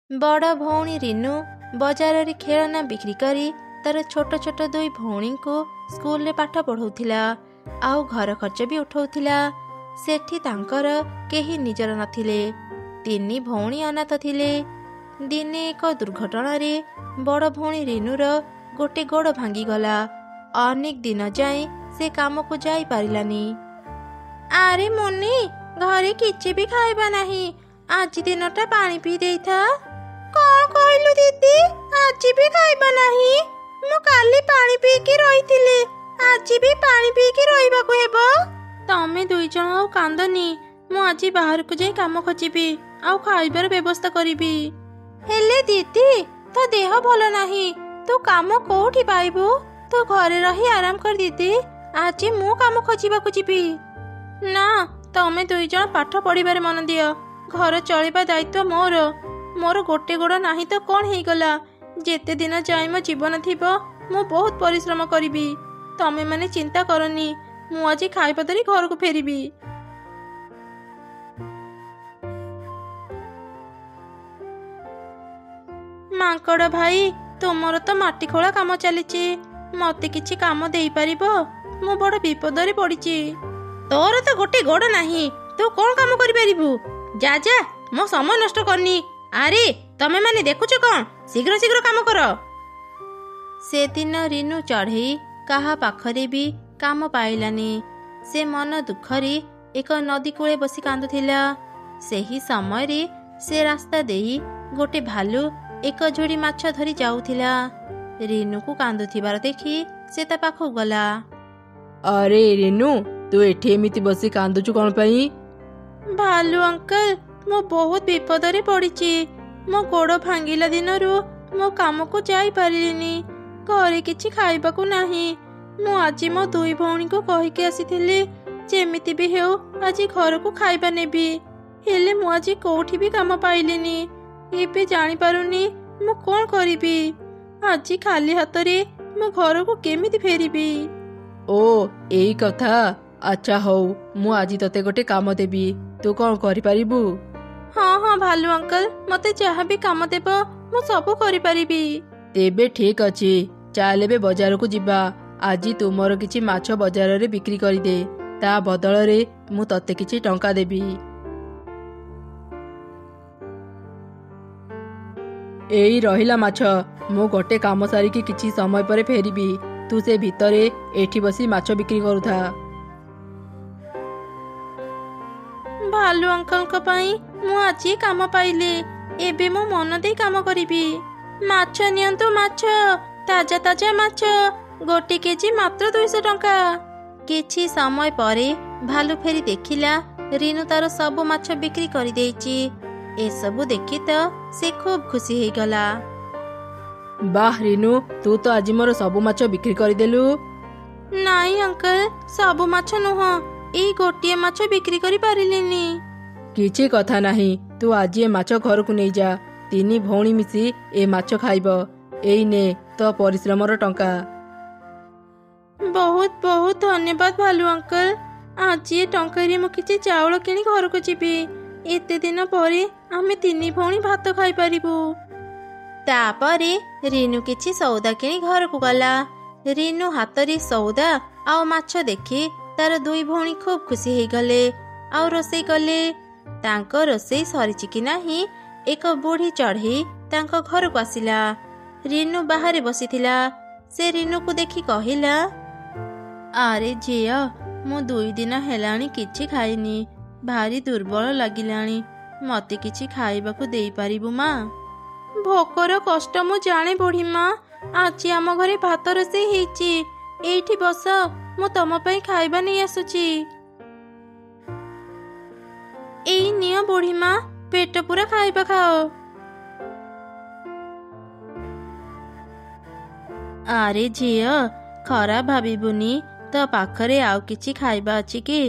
बड़ भौणी रिनु बजार रे खेलना बिक्री करी तार छोट छोट दुई भौणी को स्कूल रे पाठ पढ़ाउथिला आउ घर खर्च भी उठाउथिला। सेठी तांकर केही निजर नथिले, तिनी भौणी अनाथ थिले। दिने एक दुर्घटना रे बड़ भौणी रिनुर गोटे गोड़ भांगी गला। अनेक दिन जाए से काम को जाई पारिलानी। आरे मुन्नी, घरे किछि भी खाइबा नाही, आज दिनटा पानी पी देइथा। कौन कहलु दीदी, आज भी खाइबा नाही? मु काली पानी पी के रहिथिले, आज भी पानी पी के रहिबा को हेबो। तमे दुई जण आउ कांदनी, मु आज बाहर को जाई काम खोजिबी आउ खाइबार व्यवस्था करिबी। हेले दीदी, तो देह भलो नाही, तू काम कोठी पाइबू? तू घरे रही आराम कर दीदी, आज मु काम खोजिबा को जिबी। ना, तमे दुई जण पाठ पढ़िबारे मन दियो, घर चलिबा दायित्व मोर। मोर गोटे गोड़ नाही तो कौन हो गला। जेते दिन जाए मो जीवन थिबो मु बहुत परिश्रम करिबी। तमे माने चिंता करनी, मु आज खाइबा धरी घर को फेरिबी। मांकड़ भाई, तुमर तो माटी खोला काम चलीची, मते किछि काम देई परिबो? मु बड़ विपद रे पड़ीची। तोर तो गोटे गोड़ नाही, तू कौन काम करि परिबू? जा जा, मो समय नष्ट करनी। आरे तमे माने देखुछ कौन, शीघ्र शीघ्र काम कर। से दिन रिनु चढ़ई काहा पाखरे भी काम पाइलानी। से मन दुखरे एक नदी कूले बसी कांदुथिला। सेही समय रे से रास्ता देई गोटे भालू एक जोड़ी माछ धरी जाउथिला। रिनु को कांदुथिबार देखि से ता पाखु गला। अरे रिनु, तू एठी एमिति बसी कांदुछु कोन पई? भालू अंकल, मो बहुत विपद रे पड़ीची। मो गोड़ भांगिला दिनरू मो काम को जाई पारिलिनी। घरे किछि खाइबा को नाही। मु आज मो दुई भौणी को कहि के आसीथिली, जेमिति भी हेउ आज घर को खाइबा नेबी। हेले मु आज कोठी भी काम पाइलिनी। एबे जानि पारुनी मु कोन करिबी। आज खाली हाथ रे मु घर को केमिति फेरिबी। ओ एई कथा। अच्छा हौ, मु आज तते गोटे काम देबी, तू कौन करि पारिबू? हाँ हाँ भालू अंकल, मते जहाँ भी काम देब मु सबू करि परिबी। तेबे ठीक अछि, चाल एबे बजार को जिबा। आज तुमर किछि माछ बजार रे बिक्री करि दे, ता बदल रे मु तते किछि टंका देबी। एई रहिला माछ, मु गोटे काम सारी कि किछि समय परे फेरिबी। तू से भितरे एठी बसी माछ बिक्री करूथा। भालू अंकल को पाई मु आज काम पाइले। एबे मो मन दे काम करिबी। माछ नियंतु, माछ ताजा ताजा माछ, गोटे केजी मात्र 200 टंका। किछि समय परे भालू फेरी देखिला रिनु तार सब माछ बिक्री करि देइची। ए सब देखि तो से खूब खुशी हे गला। वाह रिनु, तू तो आज मोर सब माछ बिक्री करि देलु। नाई अंकल, सब माछ नुह, ए गोटिए माछ बिक्री करि पारिलिनी। किछि कथा नाही, तू आज ए माछ घर को नहीं जा। तीनी भौणी मिसी ए माछ खाइब। एई ने तो परिश्रमर टंका। बहुत बहुत धन्यवाद भालू अंकल। आज ये टंका रे मु किछि चाउल किनी घर को जिबी। एते दिन परे आमे तीनी भौणी भात खाइ परिबू। तापरे रिनु किछि सौदा किनी घर को गला। रिनु हाथ रे सौदा आउ माछ देखि तार दुई भौणी खूब खुशी हे गले आउ रोसई कले। तांको रोसई सरीची कि नाही, एक बुढ़ी चढ़ई तांको घर को आसिला। रिनु बाहरे बसीथिला। से रिनु को देखि कहिला, आरे झिया, मु 2 दिन हेलाणी किछि खाइनी, भारी दुर्बल लागिलाणी। मते किछि खाइबाकू देई पारिबु मा? भोकर कष्ट मु जाने बुढ़ी मा। आज आम घरे भात रोसई हेची, एठी बस, मु तम पई खाइबा नहीं आसुची। एई नियो बुढ़ी मा, पेट पूरा खाइबा खाओ। आरे झियो, खराब भाबिबुनी, तो पाखरे आउ किछि खाइबा अछि कि?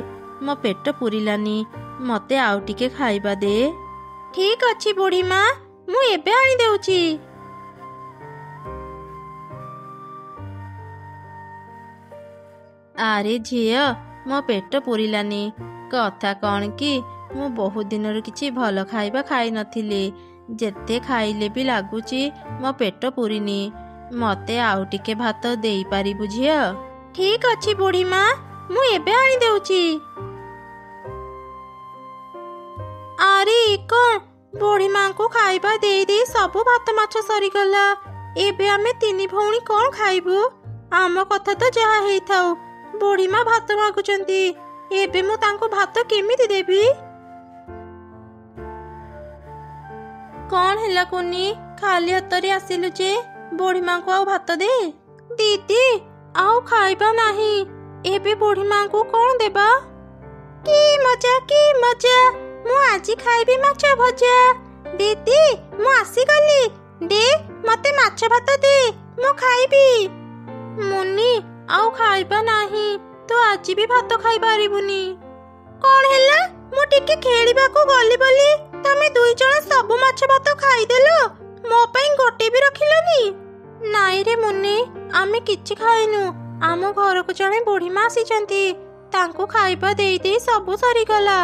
मो पेट पुरिलानी, मते आउ टिके खाइबा दे। ठीक अछि बुढ़ी मा, मु एबे आनी देउची। आरे झियो, मो पेट पुरिलानी। कथा कौन कि मु बहुत दिन किछि भल खाइबा खाई नथिले। ଯେତେ ଖାଇଲେ ବି ଲାଗୁଛି ମୋ ପେଟ ପୁରିନି। ମତେ ଆଉ ଟିକେ ଭାତ ଦେଇପାରିବୁ ଝିଅ? ଠିକ୍ ଅଛି ବୁଢ଼ୀମା, ମୁଁ ଏବେ ଆଣିଦେଉଛି। ଆରେ କଣ, ବୁଢ଼ୀମାଙ୍କୁ ଖାଇବା ଦେଇ ଦେଇ ସବୁ ଭାତ ମାଛ ସରିଗଲା। ଏବେ ଆମେ ତିନି ଭଉଣୀ କଣ ଖାଇବୁ? ଆମ କଥା ତ ଯାହା ହେଇଥାଉ, ବୁଢ଼ୀମା ଭାତ ମାଗୁଛନ୍ତି। ଏବେ ମୁଁ ତାଙ୍କୁ ଭାତ କେମିତି ଦେବି? କଣ ହେଲା କୁନି, ଖାଲି ହାତରେ ଆସିଲୁ ଯେ? ବୁଢ଼ୀମାଙ୍କୁ ଆଉ ଭାତ ଦେ। ଦିଦି, ଆଉ ଖାଇବା ନାହିଁ। ଏବେ ବୁଢ଼ୀମାଙ୍କୁ କଣ ଦେବା? କି ମଜା, କି ମଜା! ମୁଁ ଆଜି ଖାଇବି ମାଛ ଭଜା। ଦିଦି, ମୁଁ ଆସିଗଲି। ଦେ, ମତେ ମାଛ ଭାତ ଦେ, ମୁଁ ଖାଇବି। ମୁନି, ଆଉ ଖାଇବା ନାହିଁ। ତୁ ଆଜି ବି ଭାତ ଖାଇପାରିବୁନି। କଣ ହେଲା? ମୁଁ ଟିକେ ଖେଳିବାକୁ ଗଲି ବୋଲି ତମେ ଦୁଇ ଜଣ ସବୁ ମାଛ ଭାତ ଖାଇଦେଲ। ମୋ ପାଇଁ ଗୋଟେ ବି ରଖିଲନି? ନାଇଁ ରେ ମୁନି, ଆମେ କିଛି ଖାଇନୁ। ଆମ ଘରକୁ ଜଣେ ବୁଢ଼ୀମା ଆସିଛନ୍ତି, ତାଙ୍କୁ ଖାଇବା ଦେଇ ଦେଇ ସବୁ ସରିଗଲା।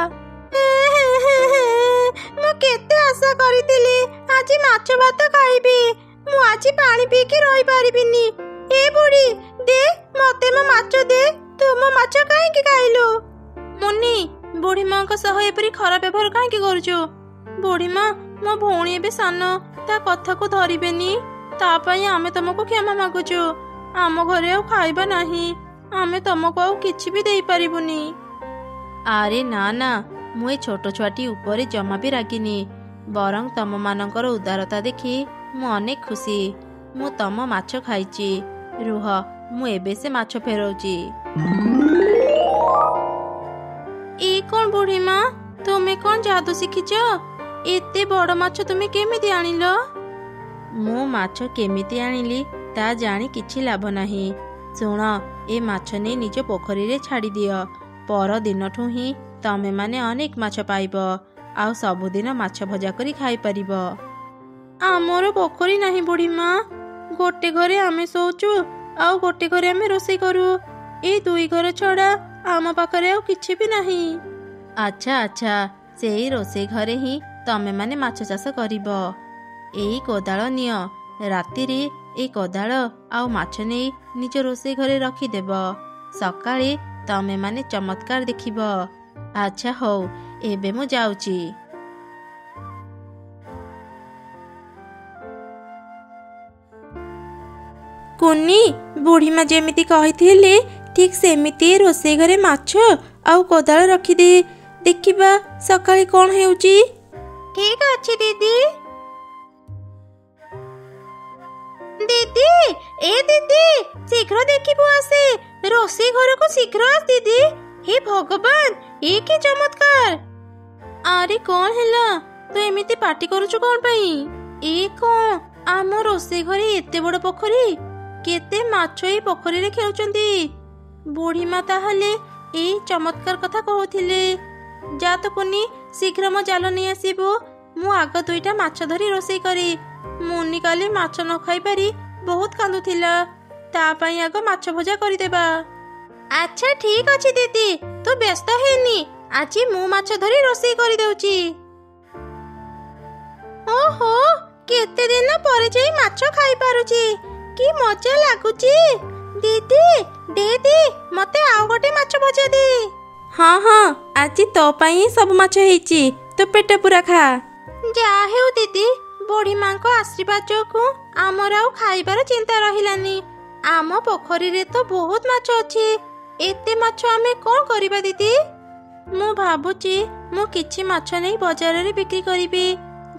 ମୁଁ କେତେ ଆଶା କରିଥିଲି ଆଜି ମାଛ ଭାତ ଖାଇବି। ମୁଁ ଆଜି ପାଣି ପିଇକି ରହିପାରିବିନି। ଏ ବୁଢ଼ୀ, ଦେ ମତେ ମୋ ମାଛ ଦେ। ତୁ ମୋ ମାଛ କାହିଁକି ଖାଇଲୁ? ମୁନି, ବୁଢ଼ୀମାଙ୍କ ସହ ଏପରି ଖରାପ ବ୍ୟବହାର କାହିଁକି କରୁଛୁ? ବୁଢ଼ୀମା, ମୋ ଭଉଣୀ ଏବେ ସାନ, ତା କଥାକୁ ଧରିବେନି। ତା ପାଇଁ ଆମେ ତମକୁ କ୍ଷମା ମାଗୁଛୁ। ଆମ ଘରେ ଆଉ ଖାଇବା ନାହିଁ, ଆମେ ତମକୁ ଆଉ କିଛି ବି ଦେଇପାରିବୁନି। ଆରେ ନା ନା, ମୁଁ ଏ ଛୋଟ ଛୁଆଟି ଉପରେ ଜମା ବି ରାଗିନି। ବରଂ ତମମାନଙ୍କର ଉଦାରତା ଦେଖି ମୁଁ ଅନେକ ଖୁସି। ମୁଁ ତମ ମାଛ ଖାଇଛି। ରୁହ, ମୁଁ ଏବେ ସେ ମାଛ ଫେରଉଛି। ଏ କଣ ବୁଢ଼ୀମା, ତୁମେ କଣ ଯାଦୁ ଶିଖିଛ? ଏତେ ବଡ଼ ମାଛ ତୁମେ କେମିତି ଆଣିଲ? ମୁଁ ମାଛ କେମିତି ଆଣିଲି ତା ଜାଣି କିଛି ଲାଭ ନାହିଁ। ଶୁଣ, ଏ ମାଛ ନେଇ ନିଜ ପୋଖରୀରେ ଛାଡ଼ିଦିଅ। ପରଦିନଠୁ ହିଁ ତମେମାନେ ଅନେକ ମାଛ ପାଇବ, ଆଉ ସବୁଦିନ ମାଛ ଭଜା କରି ଖାଇପାରିବ। ଆମର ପୋଖରୀ ନାହିଁ ବୁଢ଼ୀମା। ଗୋଟେ ଘରେ ଆମେ ଶୋଉଛୁ, ଆଉ ଗୋଟେ ଘରେ ଆମେ ରୋଷେଇ କରୁ। ଏଇ ଦୁଇ ଘର ଛଡ଼ା ଆମ ପାଖରେ ଆଉ କିଛି ବି ନାହିଁ। ଆଚ୍ଛା ଆଚ୍ଛା, ସେଇ ରୋଷେଇ ଘରେ ହିଁ ତମେମାନେ ମାଛ ଚାଷ କରିବ। ଏଇ କୋଦାଳ ନିଅ, ରାତିରେ ଏଇ କୋଦାଳ ଆଉ ମାଛ ନେଇ ନିଜ ରୋଷେଇ ଘରେ ରଖିଦେବ। ସକାଳେ ତମେମାନେ ଚମତ୍କାର ଦେଖିବ। ଆଚ୍ଛା ହଉ, ଏବେ ମୁଁ ଯାଉଛି। କୁନି, ବୁଢ଼ୀମା ଯେମିତି କହିଥିଲେ ଠିକ୍ ସେମିତି ରୋଷେଇ ଘରେ ମାଛ ଆଉ କୋଦାଳ ରଖିଦେ। ଦେଖିବା ସକାଳେ କଣ ହେଉଛି। ଠିକ୍ ଅଛି ଦିଦି। ଦିଦି, ଏ ଦିଦି, ଶୀଘ୍ର ଦେଖିବୁ ଆସେ। ରୋଷେଇ ଘରକୁ ଶୀଘ୍ର ଆସ ଦିଦି। ହେ ଭଗବାନ, ଏ କି ଚମତ୍କାର! ଆରେ କଣ ହେଲା? ତୁ ଏମିତି ପାଟି କରୁଛୁ କଣ ପାଇଁ? ଏ କଣ, ଆମ ରୋଷେଇ ଘରେ ଏତେ ବଡ଼ ପୋଖରୀ, କେତେ ମାଛ ଏଇ ପୋଖରୀରେ ଖେଳୁଛନ୍ତି। ବୁଢ଼ୀମା ତାହେଲେ ଏଇ ଚମତ୍କାର କଥା କହୁଥିଲେ। ଯା ତ କୁନି, ଶୀଘ୍ର ମୋ ଜାଲ ନେଇ ଆସିବୁ। ମୁଁ ଆଗ ଦୁଇଟା ମାଛ ଧରି ରୋଷେଇ କରି। ମୁନି କାଲି ମାଛ ନ ଖାଇପାରି ବହୁତ କାନ୍ଦୁଥିଲା, ତା ପାଇଁ ଆଗ ମାଛ ଭଜା କରିଦେବା। ଆଚ୍ଛା ଠିକ୍ ଅଛି ଦିଦି, ତୁ ବ୍ୟସ୍ତ ହେନି। ଆଜି ମୁଁ ମାଛ ଧରି ରୋଷେଇ କରିଦେଉଛି। ଓହୋ, କେତେ ଦିନ ପରେ ଯାଇ ମାଛ ଖାଇପାରୁଛି। କି ମଜା ଲାଗୁଛି। ଦିଦି, ଦେ, ମତେ ଆଉ ଗୋଟେ ମାଛ ଭଜା ଦେ। ହଁ ହଁ, ଆଜି ତୋ ପାଇଁ ସବୁ ମାଛ ହେଇଛି, ତୁ ପେଟ ପୁରା ଖା। ଯାହା ହେଉ ଦିଦି, ବୁଢ଼ୀମାଙ୍କ ଆଶୀର୍ବାଦ ଯୋଗୁଁ ଆମର ଆଉ ଖାଇବାର ଚିନ୍ତା ରହିଲାନି। ଆମ ପୋଖରୀରେ ତ ବହୁତ ମାଛ ଅଛି। ଏତେ ମାଛ ଆମେ କଣ କରିବା ଦିଦି? ମୁଁ ଭାବୁଛି ମୁଁ କିଛି ମାଛ ନେଇ ବଜାରରେ ବିକ୍ରି କରିବି।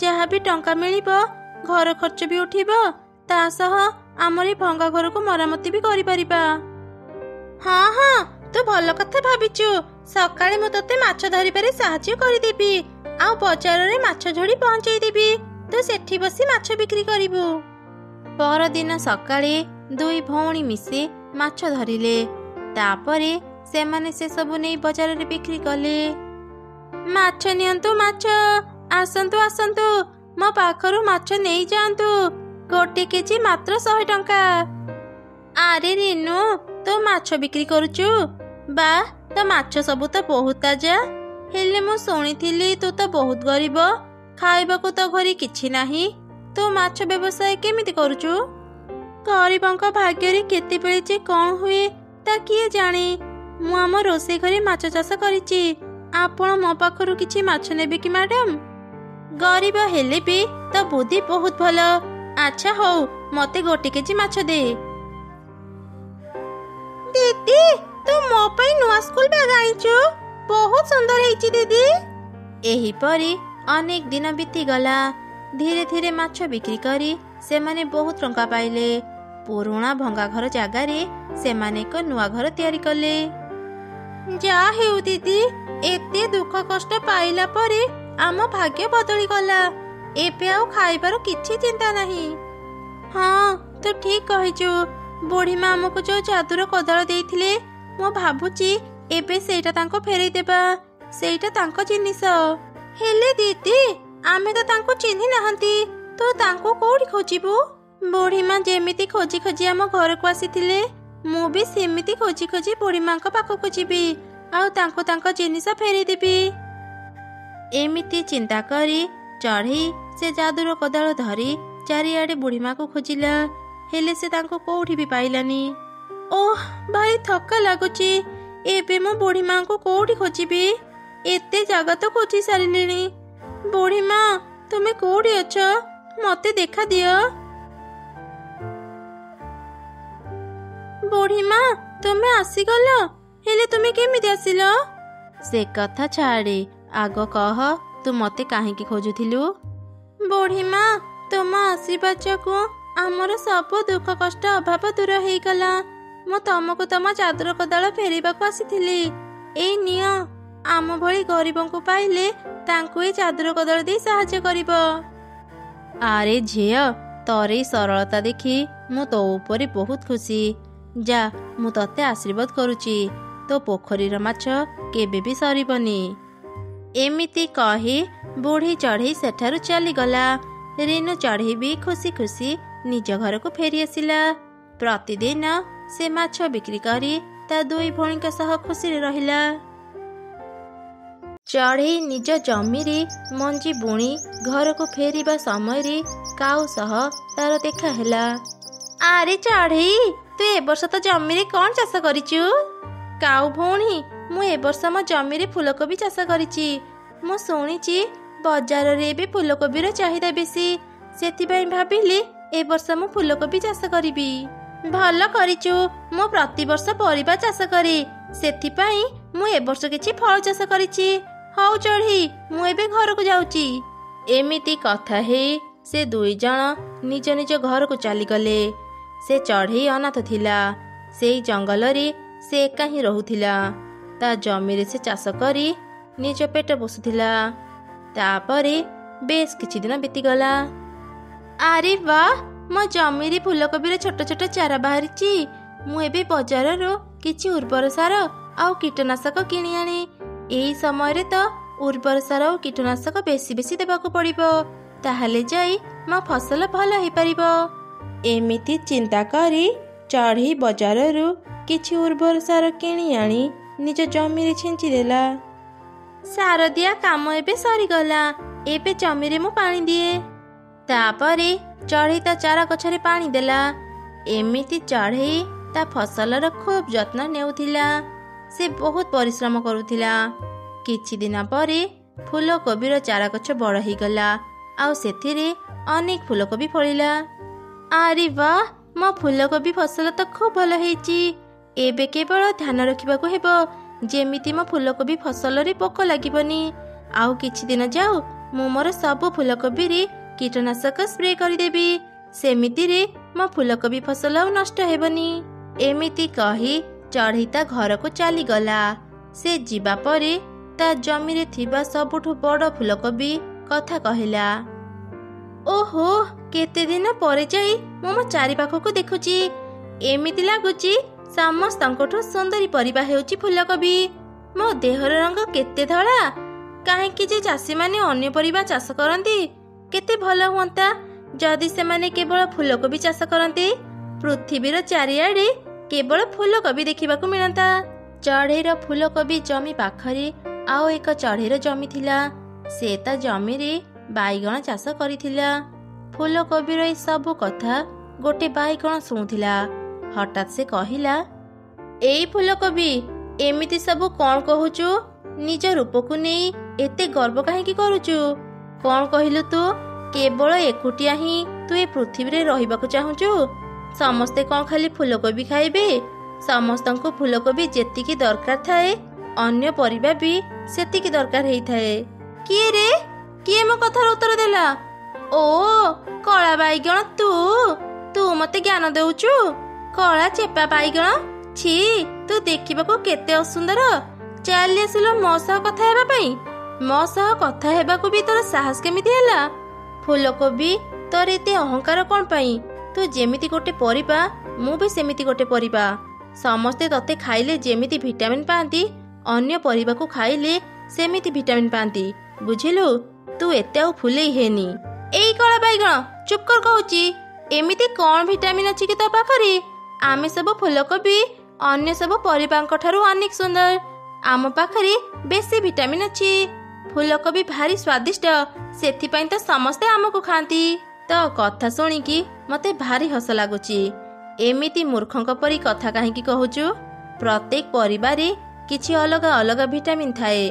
ଯାହା ବି ଟଙ୍କା ମିଳିବ, ଘର ଖର୍ଚ୍ଚ ବି ଉଠିବ, ତା ସହ ଆମର ଏ ଭଙ୍ଗା ଘରକୁ ମରାମତି ବି କରିପାରିବା। ହଁ ହଁ, ତୁ ଭଲ କଥା ଭାବିଛୁ। ସକାଳେ ମୁଁ ତତେ ମାଛ ଧରିବାରେ ସାହାଯ୍ୟ କରିଦେବି, ଆଉ ବଜାରରେ ମାଛ ଝୋଡ଼ି ପହଞ୍ଚେଇଦେବି। ତୁ ସେଠି ବସି ମାଛ ବିକ୍ରି କରିବୁ। ପରଦିନ ସକାଳେ ଦୁଇ ଭଉଣୀ ମିଶି ମାଛ ଧରିଲେ। ତାପରେ ସେମାନେ ସେସବୁ ନେଇ ବଜାରରେ ବିକ୍ରି କଲେ। ମାଛ ନିଅନ୍ତୁ ମାଛ, ଆସନ୍ତୁ ଆସନ୍ତୁ, ମୋ ପାଖରୁ ମାଛ ନେଇଯାଆନ୍ତୁ। ଗୋଟେ କେଜି ମାତ୍ର 100 ଟଙ୍କା। ଆରେ ରିନୁ, ତୁ ମାଛ ବିକ୍ରି କରୁଛୁ? ବାଃ, ତୋ ମାଛ ସବୁ ତ ବହୁତ ତାଜା। ହେଲେ ମୁଁ ଶୁଣିଥିଲି ତୁ ତ ବହୁତ ଗରିବ, ଖାଇବାକୁ ତ ଘରେ କିଛି ନାହିଁ, ତୁ ମାଛ ବ୍ୟବସାୟ କେମିତି କରୁଛୁ? ଗରିବଙ୍କ ଭାଗ୍ୟରେ କେତେବେଳେ ଯେ କ'ଣ ହୁଏ ତା କିଏ ଜାଣେ। ମୁଁ ଆମ ରୋଷେଇ ଘରେ ମାଛ ଚାଷ କରିଛି। ଆପଣ ମୋ ପାଖରୁ କିଛି ମାଛ ନେବେ କି ମ୍ୟାଡାମ? ଗରିବ ହେଲେ ବି ତ ବୁଦ୍ଧି ବହୁତ ଭଲ। ଆଚ୍ଛା ହଉ, ମତେ 1 କେଜି ମାଛ ଦେ। ଦିଦି, ତୁ ମୋ ପାଇଁ ନୂଆ ସ୍କୁଲ ବ୍ୟାଗ ଆଣିଛୁ। ବହୁତ ସୁନ୍ଦର ହେଇଛି ଦିଦି। ଏହିପରି ଅନେକ ଦିନ ବିତିଗଲା। ଧୀରେ ଧୀରେ ମାଛ ବିକ୍ରି କରି ସେମାନେ ବହୁତ ଟଙ୍କା ପାଇଲେ। ପୁରୁଣା ଭଙ୍ଗା ଘର ଜାଗାରେ ସେମାନେ ଏକ ନୂଆ ଘର ତିଆରି କଲେ। ଯାହା ହେଉ ଦିଦି, ଏତେ ଦୁଃଖ କଷ୍ଟ ପାଇଲା ପରେ ଆମ ଭାଗ୍ୟ ବଦଳିଗଲା। ଏବେ ଆଉ ଖାଇବାର କିଛି ଚିନ୍ତା ନାହିଁ। ହଁ, ତୁ ଠିକ କହିଛୁ। ବୁଢ଼ୀମା ଆମକୁ ଯୋଉ ଯାଦୁର କୋଦାଳ ଦେଇଥିଲେ, ମୁଁ ଭାବୁଛି ଏବେ ସେଇଟା ତାଙ୍କୁ ଫେରେଇ ଦେବା। ସେଇଟା ତାଙ୍କ ଜିନିଷ। ହେଲେ ଦିଦି, ଆମେ ତ ତାଙ୍କୁ ଚିହ୍ନି ନାହାନ୍ତି, ତୁ ତାଙ୍କୁ କୋଉଠି ଖୋଜିବୁ? ବୁଢ଼ୀମା ଯେମିତି ଖୋଜି ଖୋଜି ଆମ ଘରକୁ ଆସିଥିଲେ, ମୁଁ ବି ସେମିତି ଖୋଜି ଖୋଜି ବୁଢ଼ୀମାଙ୍କ ପାଖକୁ ଯିବି ଆଉ ତାଙ୍କୁ ତାଙ୍କ ଜିନିଷ ଫେରେଇ ଦେବି। ଏମିତି ଚିନ୍ତା କରି ଚଢ଼େଇ ସେ ଯାଦୁର କୋଦାଳ ଧରି ଚାରିଆଡେ ବୁଢ଼ୀମାକୁ ଖୋଜିଲା, ହେଲେ ସେ ତାଙ୍କୁ କୋଉଠି ବି ପାଇଲାନି। ଓଃ, ଭାରି ଥକା ଲାଗୁଛି। ଏବେ ମୁଁ ବୁଢ଼ୀମାଙ୍କୁ କୋଉଠି ଖୋଜିବି? ଏତେ ଜାଗା ତ ଖୋଜି ସାରିଲିଣି। ବୁଢ଼ୀମା, ତୁମେ କୋଉଠି ଅଛ? ମତେ ଦେଖା ଦିଅ। ବୁଢ଼ୀମା, ତୁମେ ଆସିଗଲ, ହେଲେ ତୁମେ କେମିତି ଆସିଲ? ସେ କଥା ଛାଡ଼େ, ଆଗ କହ ତୁ ମତେ କାହିଁକି ଖୋଜୁଥିଲୁ? ବୁଢ଼ୀମା, ତୁମ ଆଶୀର୍ବାଦ ଯୋଗୁଁ ଆମର ସବୁ ଦୁଃଖ କଷ୍ଟ ଅଭାବ ଦୂର ହେଇଗଲା। ମୁଁ ତମକୁ ତମ ଯାଦୁର କୋଦାଳ ଫେରିବାକୁ ଆସିଥିଲି। ଏଇ ନିଅ, ଆମ ଭଳି ଗରିବଙ୍କୁ ପାଇଲେ ତାଙ୍କୁ ଏଇ ଯାଦୁର କୋଦାଳ ଦେଇ ସାହାଯ୍ୟ କରିବ। ଆରେ ଝିଅ, ତୋର ଏଇ ସରଳତା ଦେଖି ମୁଁ ତୋ ଉପରେ ବହୁତ ଖୁସି। ଯା, ମୁଁ ତତେ ଆଶୀର୍ବାଦ କରୁଛି, ତୋ ପୋଖରୀର ମାଛ କେବେ ବି ସରିବନି। ଏମିତି କହି ବୁଢ଼ୀ ଚଢ଼େଇ ସେଠାରୁ ଚାଲିଗଲା। ରିନୁ ଚଢ଼େଇ ବି ଖୁସି ଖୁସି ନିଜ ଘରକୁ ଫେରି ଆସିଲା। ପ୍ରତିଦିନ ସେ ମାଛ ବିକ୍ରି କରି ତା 2 ଭଉଣୀଙ୍କ ସହ ଖୁସିରେ ରହିଲା। ଚଢ଼େଇ ନିଜ ଜମିରେ ମଞ୍ଜି ବୁଣି ଘରକୁ ଫେରିବା ସମୟରେ କାଉ ସହ ତାର ଦେଖା ହେଲା। ଆରେ ଚଢ଼େଇ, ତୁ ଏ ବର୍ଷ ତ ଜମିରେ କ'ଣ ଚାଷ କରିଛୁ? କାଉ ଭଉଣୀ, ମୁଁ ଏ ବର୍ଷ ମୋ ଜମିରେ ଫୁଲକୋବି ଚାଷ କରିଛି। ମୁଁ ଶୁଣିଛି ବଜାରରେ ଏବେ ଫୁଲକୋବିର ଚାହିଦା ବେଶୀ, ସେଥିପାଇଁ ଭାବିଲି ଏ ବର୍ଷ ମୁଁ ଫୁଲକୋବି ଚାଷ କରିବି। ଭଲ କରିଛୁ। ମୁଁ ପ୍ରତିବର୍ଷ ପରିବା ଚାଷ କରେ, ସେଥିପାଇଁ ମୁଁ ଏ ବର୍ଷ କିଛି ଫଳ ଚାଷ କରିଛି। ହଉ ଚଢ଼େଇ, ମୁଁ ଏବେ ଘରକୁ ଯାଉଛି। ଏମିତି କଥା ହେଇ ସେ 2 ଜଣ ନିଜ ନିଜ ଘରକୁ ଚାଲିଗଲେ। ସେ ଚଢ଼େଇ ଅନାଥ ଥିଲା। ସେଇ ଜଙ୍ଗଲରେ ସେ ଏକା ହିଁ ରହୁଥିଲା। ତା ଜମିରେ ସେ ଚାଷ କରି ନିଜ ପେଟ ପୋଷୁଥିଲା। ତାପରେ ବେଶ କିଛି ଦିନ ବିତିଗଲା। ଆରେ ବାଃ, ମୋ ଜମିରେ ଫୁଲକୋବିର ଛୋଟ ଛୋଟ ଚାରା ବାହାରିଛି। ମୁଁ ଏବେ ବଜାରରୁ କିଛି ଉର୍ବର ସାର ଆଉ କୀଟନାଶକ କିଣି ଆଣେ। ଏହି ସମୟରେ ତ ଉର୍ବର ସାର ଆଉ କୀଟନାଶକ ବେଶୀ ବେଶୀ ଦେବାକୁ ପଡ଼ିବ, ତାହେଲେ ଯାଇ ମୋ ଫସଲ ଭଲ ହେଇପାରିବ। ଏମିତି ଚିନ୍ତା କରି ଚଢ଼େଇ ବଜାରରୁ କିଛି ଉର୍ବର ସାର କିଣି ଆଣି ନିଜ ଜମିରେ ଛିଞ୍ଚି ଦେଲା। ସାର ଦିଆ କାମ ଏବେ ସରିଗଲା। ଏବେ ଜମିରେ ମୁଁ ପାଣି ଦିଏ। ତାପରେ ଚଢ଼େଇ ତା ଚାରା ଗଛରେ ପାଣି ଦେଲା। ଏମିତି ଚଢ଼େଇ ତା ଫସଲର ଖୁବ୍ ଯତ୍ନ ନେଉଥିଲା। ସେ ବହୁତ ପରିଶ୍ରମ କରୁଥିଲା। କିଛି ଦିନ ପରେ ଫୁଲକୋବିର ଚାରା ଗଛ ବଡ଼ ହେଇଗଲା ଆଉ ସେଥିରେ ଅନେକ ଫୁଲକୋବି ଫଳିଲା। ଆରେ ବାଃ, ମୋ ଫୁଲକୋବି ଫସଲ ତ ଖୁବ୍ ଭଲ ହେଇଛି। ଏବେ କେବଳ ଧ୍ୟାନ ରଖିବାକୁ ହେବ ଯେମିତି ମୋ ଫୁଲକୋବି ଫସଲରେ ପୋକ ଲାଗିବନି। ଆଉ କିଛି ଦିନ ଯାଉ ମୁଁ ମୋର ସବୁ ଫୁଲକୋବିରେ କୀଟନାଶକ ସ୍ପ୍ରେ କରିଦେବି। ସେମିତିରେ ମୋ ଫୁଲକୋବି ଫସଲ ଆଉ ନଷ୍ଟ ହେବନି। ଏମିତି କହି ଚଢ଼େଇ ତା ଘରକୁ ଚାଲିଗଲା। ସେ ଯିବା ପରେ ତା ଜମିରେ ଥିବା ସବୁଠୁ ବଡ଼ ଫୁଲକୋବି କଥା କହିଲା। ଓହୋ, କେତେ ଦିନ ପରେ ଯାଇ ମୁଁ ମୋ ଚାରିପାଖକୁ ଦେଖୁଛି। ଏମିତି ଲାଗୁଛି ସମସ୍ତଙ୍କଠୁ ସୁନ୍ଦରୀ ପରିବା ହେଉଛି ଫୁଲକୋବି। ମୋ ଦେହର ରଙ୍ଗ କେତେ ଧଳା। କାହିଁକି ଯେ ଚାଷୀମାନେ ଅନ୍ୟ ପରିବା ଚାଷ କରନ୍ତି? କେତେ ଭଲ ହୁଅନ୍ତା ଯଦି ସେମାନେ କେବଳ ଫୁଲକୋବି ଚାଷ କରନ୍ତି। ପୃଥିବୀର ଚାରିଆଡ଼େ କେବଳ ଫୁଲକୋବି ଦେଖିବାକୁ ମିଳନ୍ତା। ଚଢ଼େଇର ଫୁଲକୋବି ଜମି ପାଖରେ ଆଉ ଏକ ଚଢ଼େଇର ଜମି ଥିଲା। ସେ ତା ଜମିରେ ବାଇଗଣ ଚାଷ କରିଥିଲା। ଫୁଲକୋବିର ଏ ସବୁ କଥା ଗୋଟେ ବାଇଗଣ ଶୁଣୁଥିଲା। ହଠାତ୍ ସେ କହିଲା, ଏଇ ଫୁଲକୋବି, ଏମିତି ସବୁ କ'ଣ କହୁଛୁ? ନିଜ ରୂପକୁ ନେଇ ଏତେ ଗର୍ବ କାହିଁକି କରୁଛୁ? କ'ଣ କହିଲୁ ତୁ? କେବଳ ଏକୁଟିଆ ହିଁ ତୁ ଏ ପୃଥିବୀରେ ରହିବାକୁ ଚାହୁଁଛୁ? ସମସ୍ତେ କ'ଣ ଖାଲି ଫୁଲକୋବି ଖାଇବେ? ସମସ୍ତଙ୍କୁ ଫୁଲକୋବି ଯେତିକି ଦରକାର ଥାଏ, ଅନ୍ୟ ପରିବା ବି ସେତିକି ଦରକାର ହେଇଥାଏ। କିଏ ରେ? କିଏ ମୋ କଥାର ଉତ୍ତର ଦେଲା? ଓ କଳା ବାଇଗଣ, ତୁ ମତେ ଜ୍ଞାନ ଦେଉଛୁ? କଳା ଚେପା ବାଇଗଣ, छी, ତୁ ଦେଖିବାକୁ କେତେ ଅସୁନ୍ଦର। ଚାଲି ଆସିଲ ମୋ ସହ କଥା ହେବା ପାଇଁ। ମୋ ସହ କଥା ହେବାକୁ ବି ତୋର ସାହସ କେମିତି ହେଲା? ଫୁଲକୋବି, ତୋର ଏତେ ଅହଙ୍କାର କ'ଣ ପାଇଁ? ତୁ ଯେମିତି ଗୋଟେ ପରିବା, ମୁଁ ବି ସେମିତି ଗୋଟେ ପରିବା। ସମସ୍ତେ ତତେ ଖାଇଲେ ଯେମିତି ଭିଟାମିନ୍ ପାଆନ୍ତି, ଅନ୍ୟ ପରିବାକୁ ଖାଇଲେ ସେମିତି ଭିଟାମିନ୍ ପାଆନ୍ତି, ବୁଝିଲୁ? ତୁ ଏତେ ଆଉ ଫୁଲେଇ ହେନି। ଏଇ କଳା ବାଇଗଣ, ଚୁପ୍ କର କହୁଛି। ଏମିତି କ'ଣ ଭିଟାମିନ୍ ଅଛି କି ତୋ ପାଖରେ? ଆମେ ସବୁ ଫୁଲକୋବି ଅନ୍ୟ ସବୁ ପରିବାଙ୍କ ଠାରୁ ଅନେକ ସୁନ୍ଦର। ଆମ ପାଖରେ ବେଶୀ ଭିଟାମିନ୍ ଅଛି। ଫୁଲକୋବି ଭାରି ସ୍ୱାଦିଷ୍ଟ, ସେଥିପାଇଁ ତ ସମସ୍ତେ ଆମକୁ ଖାଆନ୍ତି। ତ କଥା ଶୁଣିକି ମତେ ଭାରି ହସ ଲାଗୁଛି। ଏମିତି ମୂର୍ଖଙ୍କ ପରି କଥା କାହିଁକି କହୁଛୁ? ପ୍ରତ୍ୟେକ ପରିବାରେ କିଛି ଅଲଗା ଅଲଗା ଭିଟାମିନ୍ ଥାଏ।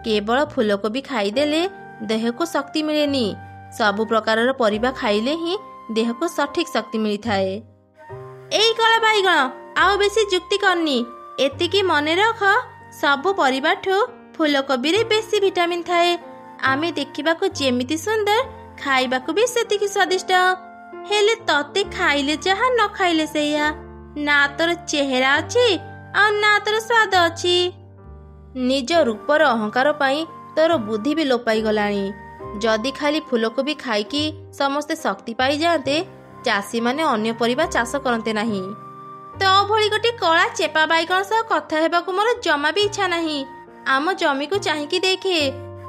କେବଳ ଫୁଲକୋବି ଖାଇଦେଲେ ଦେହକୁ ଶକ୍ତି ମିଳେନି। ସବୁ ପ୍ରକାରର ପରିବା ଖାଇଲେ ହିଁ ଦେହକୁ ସଠିକ ଶକ୍ତି ମିଳିଥାଏ। ଏଇ କଳା ବାଇଗଣ, ଆଉ ବେଶୀ ଯୁକ୍ତି କରନି। ଏତିକି ମନେ ରଖ, ସବୁ ପରିବାଠୁ ଫୁଲକୋବିରେ ବେଶୀ ଭିଟାମିନ୍ ଥାଏ। ଆମେ ଦେଖିବାକୁ ଯେମିତି ସୁନ୍ଦର, ଖାଇବାକୁ ବି ସେତିକି ସ୍ୱାଦିଷ୍ଟ। ହେଲେ ତତେ ଖାଇଲେ ଯାହା, ନ ଖାଇଲେ ସେଇଆ। ନା ତୋର ଚେହେରା ଅଛି, ଆଉ ନା ତୋର ସ୍ୱାଦ ଅଛି। ନିଜ ରୂପର ଅହଙ୍କାର ପାଇଁ ତୋର ବୁଦ୍ଧି ବି ଲୋପ ପାଇଗଲାଣି। ଯଦି ଖାଲି ଫୁଲକୋବି ଖାଇକି ସମସ୍ତେ ଶକ୍ତି ପାଇଯାଆନ୍ତେ, ଚାଷୀମାନେ ଅନ୍ୟ ପରିବା ଚାଷ କରନ୍ତେ ନାହିଁ। ତୋ ଭଳି ଗୋଟେ କଳା ଚେପା ବାଇଗଣ ସହ କଥା ହେବାକୁ ମୋର ଜମା ବି ଇଚ୍ଛା ନାହିଁ। ଆମ ଜମିକୁ ଚାହିଁକି ଦେଖେ,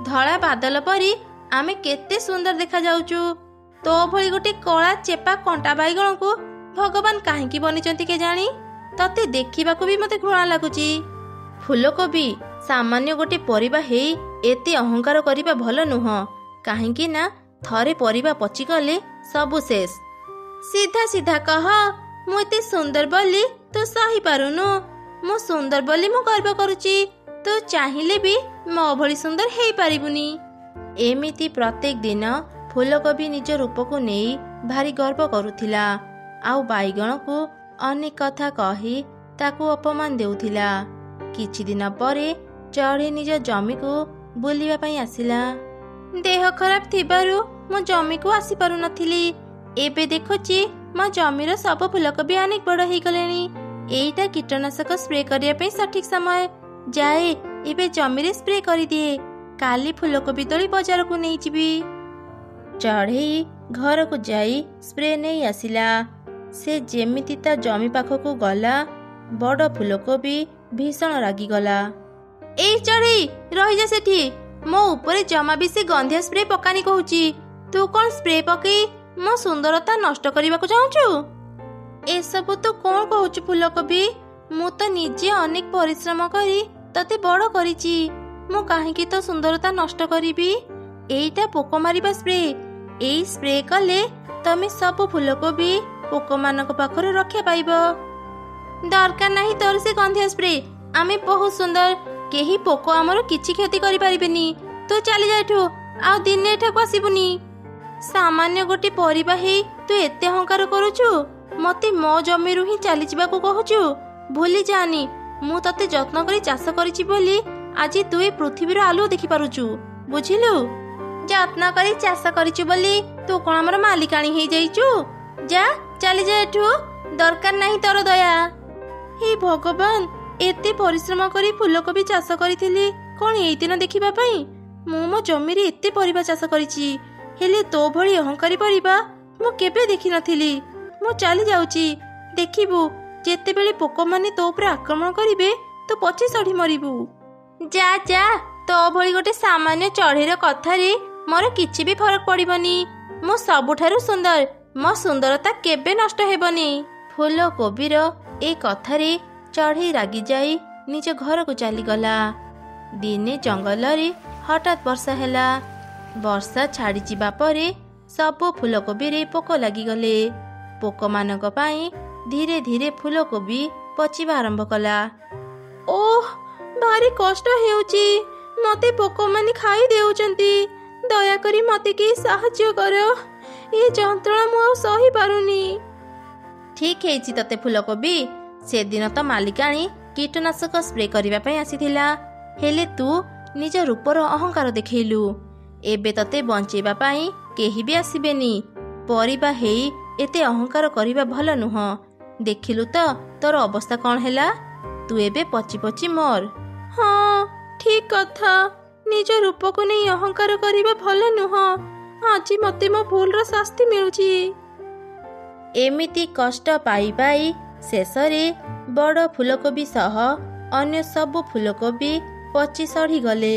ଧଳା ବାଦଲ ପରି ଆମେ କେତେ ସୁନ୍ଦର ଦେଖାଯାଉଛୁ। ତୋ ଭଳି ଗୋଟେ କଳା ଚେପା କଣ୍ଟା ବାଇଗଣକୁ ଭଗବାନ କାହିଁକି ବନିଛନ୍ତି କେଜାଣି? ତତେ ଦେଖିବାକୁ ବି ମତେ ଘୃଣା ଲାଗୁଛି। ଫୁଲକୋବି, ସାମାନ୍ୟ ଗୋଟେ ପରିବା ହେଇ ଏତେ ଅହଙ୍କାର କରିବା ଭଲ ନୁହଁ। କାହିଁକି ନା ଥରେ ପରିବା ପଚିଗଲେ ସବୁ ଶେଷ। ସିଧା ସିଧା କହ, ମୁଁ ଏତେ ସୁନ୍ଦର ବୋଲି ତୁ ସହିପାରୁନୁ? ମୁଁ ସୁନ୍ଦର ବୋଲି ମୁଁ ଗର୍ବ କରୁଛି। ତୁ ଚାହିଁଲେ ବି ମୋ ଭଳି ସୁନ୍ଦର ହେଇପାରିବୁନି। ଏମିତି ପ୍ରତ୍ୟେକ ଦିନ ଫୁଲକୋବି ନିଜ ରୂପକୁ ନେଇ ଭାରି ଗର୍ବ କରୁଥିଲା। ଆଉ ବାଇଗଣକୁ ଅନେକ କଥା କହି ତାକୁ ଅପମାନ ଦେଉଥିଲା। କିଛି ଦିନ ପରେ ଚଢ଼େଇ ନିଜ ଜମିକୁ ବୁଲିବା ପାଇଁ ଆସିଲା। ଦେହ ଖରାପ ଥିବାରୁ ମୁଁ ଜମିକୁ ଆସିପାରୁନଥିଲି। ଏବେ ଦେଖୁଛି ମୋ ଜମିର ସବୁ ଫୁଲକୋବି ଅନେକ ବଡ଼ ହେଇଗଲେଣି। ଏଇଟା କୀଟନାଶକ ସ୍ପ୍ରେ କରିବା ପାଇଁ ସଠିକ ସମୟ। ଯାଏ ଏବେ ଜମିରେ ସ୍ପ୍ରେ କରିଦିଏ। କାଲି ଫୁଲକୋବି ତୋଳି ବଜାରକୁ ନେଇଯିବି। ଚଢ଼େଇ ଘରକୁ ଯାଇ ସ୍ପ୍ରେ ନେଇ ଆସିଲା। ସେ ଯେମିତି ତା ଜମି ପାଖକୁ ଗଲା, ବଡ଼ ଫୁଲକୋବି ଭୀଷଣ ରାଗିଗଲା। ଏଇ ଚଢ଼େଇ, ରହିଯା ସେଠି। ମୋ ଉପରେ ଜମା ବି ସେ ଗନ୍ଧିଆ ସ୍ପ୍ରେ ପକାନି କହୁଛି। ତୁ କ'ଣ ସ୍ପ୍ରେ ପକେଇ ମୋ ସୁନ୍ଦରତା ନଷ୍ଟ କରିବାକୁ ଚାହୁଁଛୁ? ଏସବୁ ତୁ କ'ଣ କହୁଛୁ ଫୁଲକୋବି? ମୁଁ ତ ନିଜେ ଅନେକ ପରିଶ୍ରମ କରି ତତେ ବଡ଼ କରିଛି। ମୁଁ କାହିଁକି ତୋ ସୁନ୍ଦରତା ନଷ୍ଟ କରିବି? ଏଇଟା ପୋକ ମାରିବା ସ୍ପ୍ରେ। ଏଇ ସ୍ପ୍ରେ କଲେ ତମେ ସବୁ ଫୁଲକୋବି ପୋକମାନଙ୍କ ପାଖରୁ ରକ୍ଷା ପାଇବ। ଦରକାର ନାହିଁ ତୋର ସେ ଗନ୍ଧିଆ ସ୍ପ୍ରେ। ଆମେ ବହୁତ ସୁନ୍ଦର, କେହି ପୋକ ଆମର କିଛି କ୍ଷତି କରିପାରିବେନି। ତୁ ଚାଲିଯା ଏଠୁ, ଆଉ ଦିନେ ଏଠାକୁ ଆସିବୁନି। ସାମାନ୍ୟ ଗୋଟେ ପରିବା ହେଇ ତୁ ଏତେ ଅହଙ୍କାର କରୁଛୁ। ମତେ ମୋ ଜମିରୁ ହିଁ ଚାଲିଯିବାକୁ କହୁଛୁ। ଭୁଲି ଯାଆନି, ମୁଁ ତତେ ଯତ୍ନ କରି ଚାଷ କରିଛି ବୋଲି ଆଜି ତୁ ଏ ପୃଥିବୀର ଆଲୁଅ ଦେଖିପାରୁଛୁ, ବୁଝିଲୁ? ଯତ୍ନ କରି ଚାଷ କରିଛୁ ବୋଲି ତୁ କ'ଣ ଆମର ମାଲିକାଣୀ ହେଇଯାଇଛୁ? ଯା, ଚାଲିଯା ଏଠୁ। ଦରକାର ନାହିଁ ତୋର ଦୟା। ହେ ଭଗବାନ, ଏତେ ପରିଶ୍ରମ କରି ଫୁଲକୋବି ଚାଷ କରିଥିଲି କ'ଣ ଏଇ ଦିନ ଦେଖିବା ପାଇଁ? ମୁଁ ମୋ ଜମିରେ ଏତେ ପରିବା ଚାଷ କରିଛି, ହେଲେ ତୋ ଭଳି ଅହଙ୍କାରୀ ପରିବା ମୁଁ କେବେ ଦେଖିନଥିଲି। ମୁଁ ଚାଲି ଯାଉଛି। ଦେଖିବୁ, ଯେତେବେଳେ ପୋକମାନେ ତୋ ଉପରେ ଆକ୍ରମଣ କରିବେ, ତୁ ପଛେ ସଢ଼ି ମରିବୁ। ଯା ଯା, ତୋ ଭଳି ଗୋଟେ ସାମାନ୍ୟ ଚଢ଼େଇର କଥାରେ ମୋର କିଛି ବି ଫରକ ପଡ଼ିବନି। ମୁଁ ସବୁଠାରୁ ସୁନ୍ଦର, ମୋ ସୁନ୍ଦରତା କେବେ ନଷ୍ଟ ହେବନି। ଫୁଲକୋବିର ଏ କଥାରେ ଚଢ଼େଇ ରାଗିଯାଇ ନିଜ ଘରକୁ ଚାଲିଗଲା। ଦିନେ ଜଙ୍ଗଲରେ ହଠାତ୍ ବର୍ଷା ହେଲା। ବର୍ଷା ଛାଡ଼ିଯିବା ପରେ ସବୁ ଫୁଲକୋବିରେ ପୋକ ଲାଗିଗଲେ। ପୋକମାନଙ୍କ ପାଇଁ ଧୀରେ ଧୀରେ ଫୁଲକୋବି ପଚିବା ଆରମ୍ଭ କଲା। ଓଃ, ଭାରି କଷ୍ଟ ହେଉଛି। ମୋତେ ପୋକମାନେ ଖାଇ ଦେଉଛନ୍ତି। ଦୟାକରି ମୋତେ କେହି ସାହାଯ୍ୟ କର। ଏ ଯନ୍ତ୍ରଣା ମୁଁ ଆଉ ସହିପାରୁନି। ଠିକ୍ ହେଇଛି ତତେ ଫୁଲକୋବି। ସେଦିନ ତ ମାଲିକାଣୀ କୀଟନାଶକ ସ୍ପ୍ରେ କରିବା ପାଇଁ ଆସିଥିଲା, ହେଲେ ତୁ ନିଜ ରୂପର ଅହଙ୍କାର ଦେଖେଇଲୁ। ଏବେ ତତେ ବଞ୍ଚେଇବା ପାଇଁ କେହି ବି ଆସିବେନି। ପରିବା ହେଇ ଏତେ ଅହଙ୍କାର କରିବା ଭଲ ନୁହଁ। ଦେଖିଲୁ ତ ତୋର ଅବସ୍ଥା କ'ଣ ହେଲା। ତୁ ଏବେ ପଚି ପଚି ମର। ହଁ, ଠିକ୍ କଥା। ନିଜ ରୂପକୁ ନେଇ ଅହଙ୍କାର କରିବା ଭଲ ନୁହଁ। ଆଜି ମୋତେ ମୋ ଭୁଲର ଶାସ୍ତି ମିଳୁଛି। ଏମିତି କଷ୍ଟ ପାଇ ପାଇ ଶେଷରେ ବଡ଼ ଫୁଲକୋବି ସହ ଅନ୍ୟ ସବୁ ଫୁଲକୋବି ପଚି ସଢ଼ିଗଲେ।